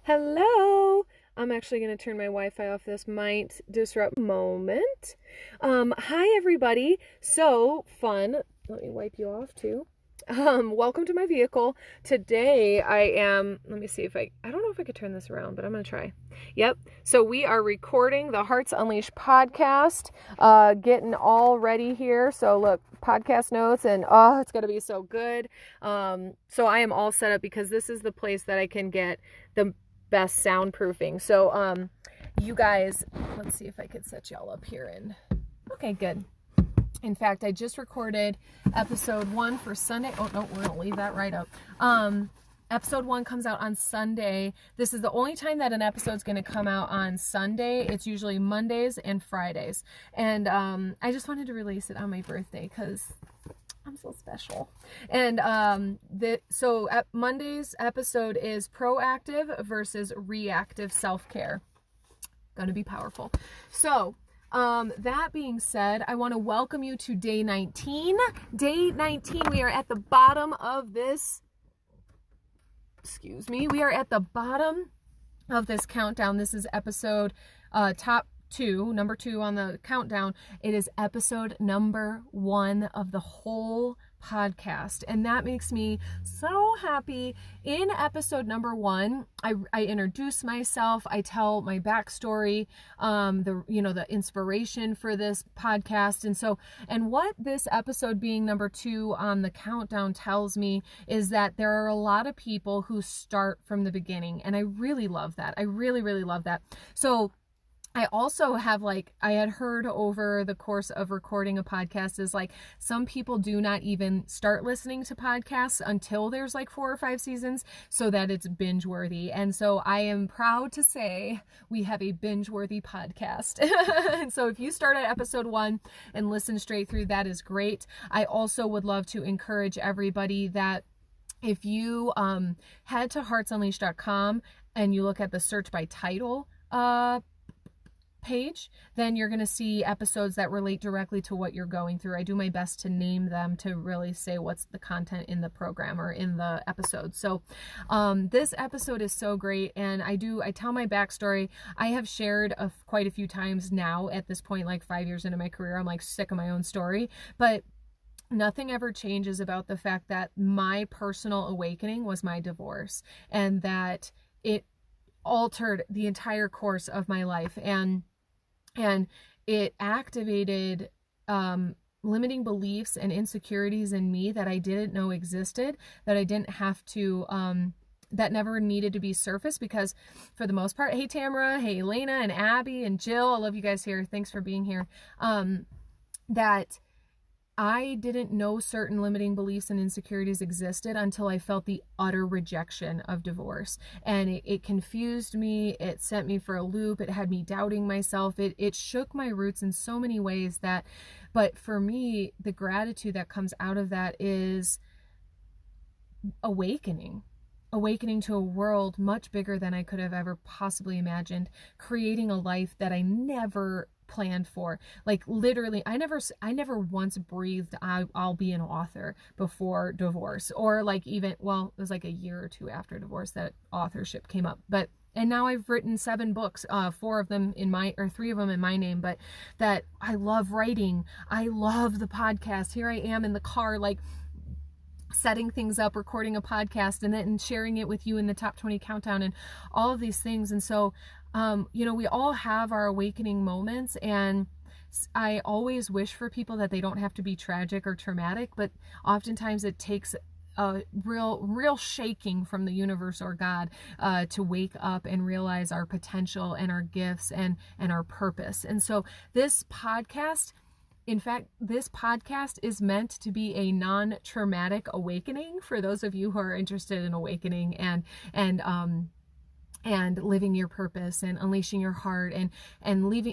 Hello. I'm actually going to turn my Wi-Fi off. This might disrupt moment. Hi everybody. So fun. Let me wipe you off too. Welcome to my vehicle. Today let me see if I don't know if I could turn this around, but I'm going to try. Yep. So we are recording the Hearts Unleashed podcast, getting all ready here. So look, podcast notes and it's going to be so good. So I am all set up because this is the place that I can get the best soundproofing. So, you guys, let's see if I could set y'all up here okay, good. In fact, I just recorded episode 1 for Sunday. Oh, no, we're going to leave that right up. Episode 1 comes out on Sunday. This is the only time that an episode's going to come out on Sunday. It's usually Mondays and Fridays. And, I just wanted to release it on my birthday because I'm so special. And Monday's episode is proactive versus reactive self-care. Gonna be powerful. So, that being said, I want to welcome you to day 19. Day 19, we are at the bottom of this, we are at the bottom of this countdown. This is episode, number 2 on the countdown. It is episode number 1 of the whole podcast, and that makes me so happy. In episode number 1, I introduce myself, I tell my backstory, the inspiration for this podcast, and what this episode being number 2 on the countdown tells me is that there are a lot of people who start from the beginning, and I really love that. I really, really love that. So I also have I had heard over the course of recording a podcast is some people do not even start listening to podcasts until there's 4 or 5 seasons so that it's binge worthy. And so I am proud to say we have a binge worthy podcast. And so if you start at episode 1 and listen straight through, that is great. I also would love to encourage everybody that if you head to heartsunleashed.com and you look at the search by title page, then you're going to see episodes that relate directly to what you're going through. I do my best to name them to really say what's the content in the program or in the episode. So this episode is so great, and I tell my backstory. I have shared quite a few times now at this point, 5 years into my career. I'm sick of my own story, but nothing ever changes about the fact that my personal awakening was my divorce, and that it altered the entire course of my life, and it activated limiting beliefs and insecurities in me that I didn't know existed, that I didn't have to that never needed to be surfaced, because for the most part, hey Tamara, hey Elena and Abby and Jill, I love you guys here, thanks for being here, that I didn't know certain limiting beliefs and insecurities existed until I felt the utter rejection of divorce. And it confused me. It sent me for a loop. It had me doubting myself. It shook my roots in so many ways but for me, the gratitude that comes out of that is awakening to a world much bigger than I could have ever possibly imagined, creating a life that I never planned for. Literally, I never once breathed I'll be an author before divorce, or even, well, it was a year or 2 after divorce that authorship came up. And now I've written 7 books, 3 of them in my name, but that I love writing. I love the podcast. Here I am in the car, setting things up, recording a podcast, and then sharing it with you in the top 20 countdown and all of these things. And so, we all have our awakening moments, and I always wish for people that they don't have to be tragic or traumatic, but oftentimes it takes a real shaking from the universe or God to wake up and realize our potential and our gifts and our purpose. And so this podcast, in fact, this podcast is meant to be a non-traumatic awakening for those of you who are interested in awakening and living your purpose and unleashing your heart and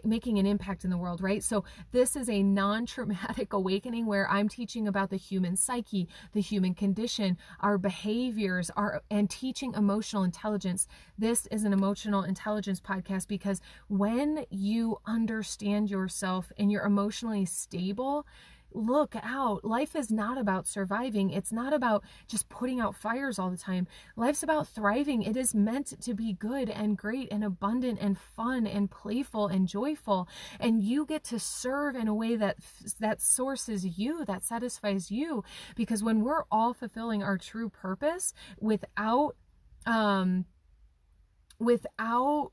making an impact in the world, right? So this is a non-traumatic awakening where I'm teaching about the human psyche, the human condition, our behaviors, and teaching emotional intelligence. This is an emotional intelligence podcast because when you understand yourself and you're emotionally stable, look out. Life is not about surviving. It's not about just putting out fires all the time. Life's about thriving. It is meant to be good and great and abundant and fun and playful and joyful. And you get to serve in a way that sources you, that satisfies you. Because when we're all fulfilling our true purpose without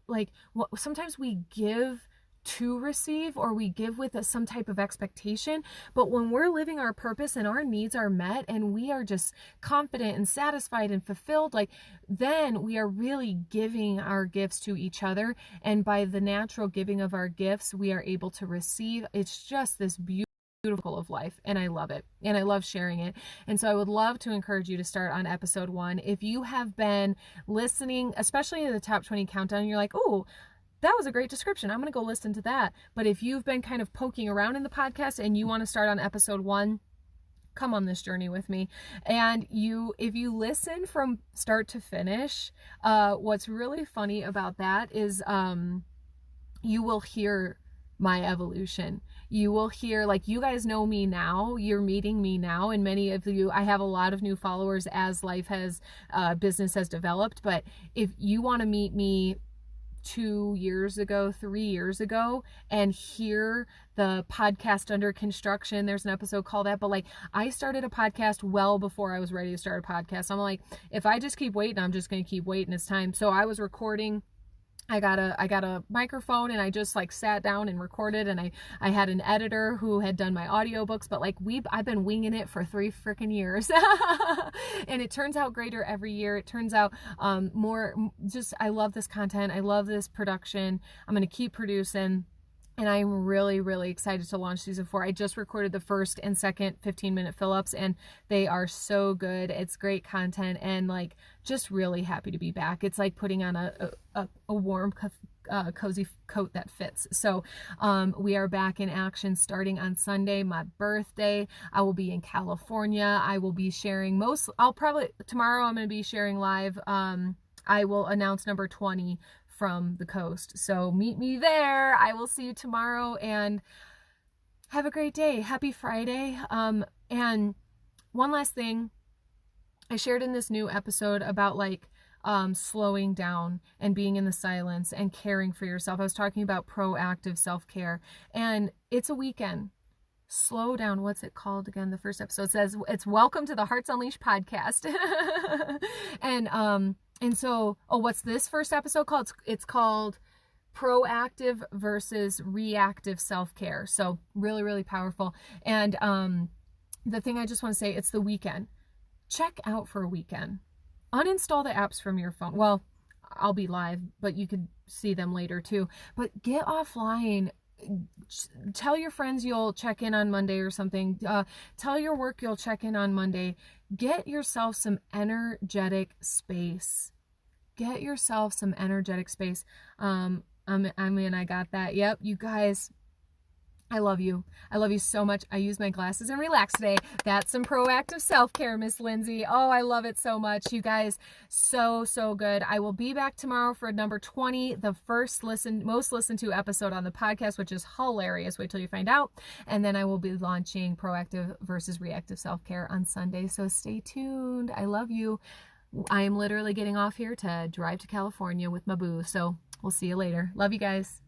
like, well, sometimes we give to receive, or we give with some type of expectation. But when we're living our purpose and our needs are met and we are just confident and satisfied and fulfilled, like, then we are really giving our gifts to each other. And by the natural giving of our gifts, we are able to receive. It's just this beautiful of life, and I love it, and I love sharing it. And so I would love to encourage you to start on episode 1. If you have been listening, especially to the top 20 countdown, you're like, oh, that was a great description, I'm going to go listen to that. But if you've been kind of poking around in the podcast and you want to start on episode 1, come on this journey with me. And if you listen from start to finish, what's really funny about that is you will hear my evolution. You will hear, like, you guys know me now, you're meeting me now, and many of you, I have a lot of new followers as life has, business has developed. But if you want to meet me 2 years ago, 3 years ago, and hear the podcast under construction, there's an episode called that. But like, I started a podcast well before I was ready to start a podcast. I'm like, if I just keep waiting, I'm just going to keep waiting. It's time. So I was recording. I got a microphone, and I just like sat down and recorded, and I had an editor who had done my audiobooks, but like I've been winging it for 3 freaking years. And it turns out greater every year. It turns out more just, I love this content. I love this production. I'm going to keep producing. And I'm really, really excited to launch season 4. I just recorded the first and second 15-minute fill-ups, and they are so good. It's great content, and like, just really happy to be back. It's like putting on a warm, cozy coat that fits. So we are back in action starting on Sunday, my birthday. I will be in California. I will be sharing tomorrow I'm going to be sharing live. I will announce number 20 from the coast. So meet me there. I will see you tomorrow, and have a great day. Happy Friday. And one last thing, I shared in this new episode about like slowing down and being in the silence and caring for yourself. I was talking about proactive self-care, and it's a weekend. Slow down. What's it called again? The first episode says it's Welcome to the Hearts Unleashed podcast. And so, what's this first episode called? It's called Proactive versus Reactive Self-Care. So really, really powerful. And the thing I just want to say, it's the weekend. Check out for a weekend. Uninstall the apps from your phone. Well, I'll be live, but you could see them later too. But get offline. Tell your friends you'll check in on Monday or something. Tell your work you'll check in on Monday. Get yourself some energetic space. Get yourself some energetic space. I got that. Yep, you guys, I love you. I love you so much. I use my glasses and relax today. That's some proactive self-care, Miss Lindsay. Oh, I love it so much. You guys, so good. I will be back tomorrow for number 20, the most listened to episode on the podcast, which is hilarious. Wait till you find out. And then I will be launching proactive versus reactive self-care on Sunday. So stay tuned. I love you. I am literally getting off here to drive to California with my boo. So we'll see you later. Love you guys.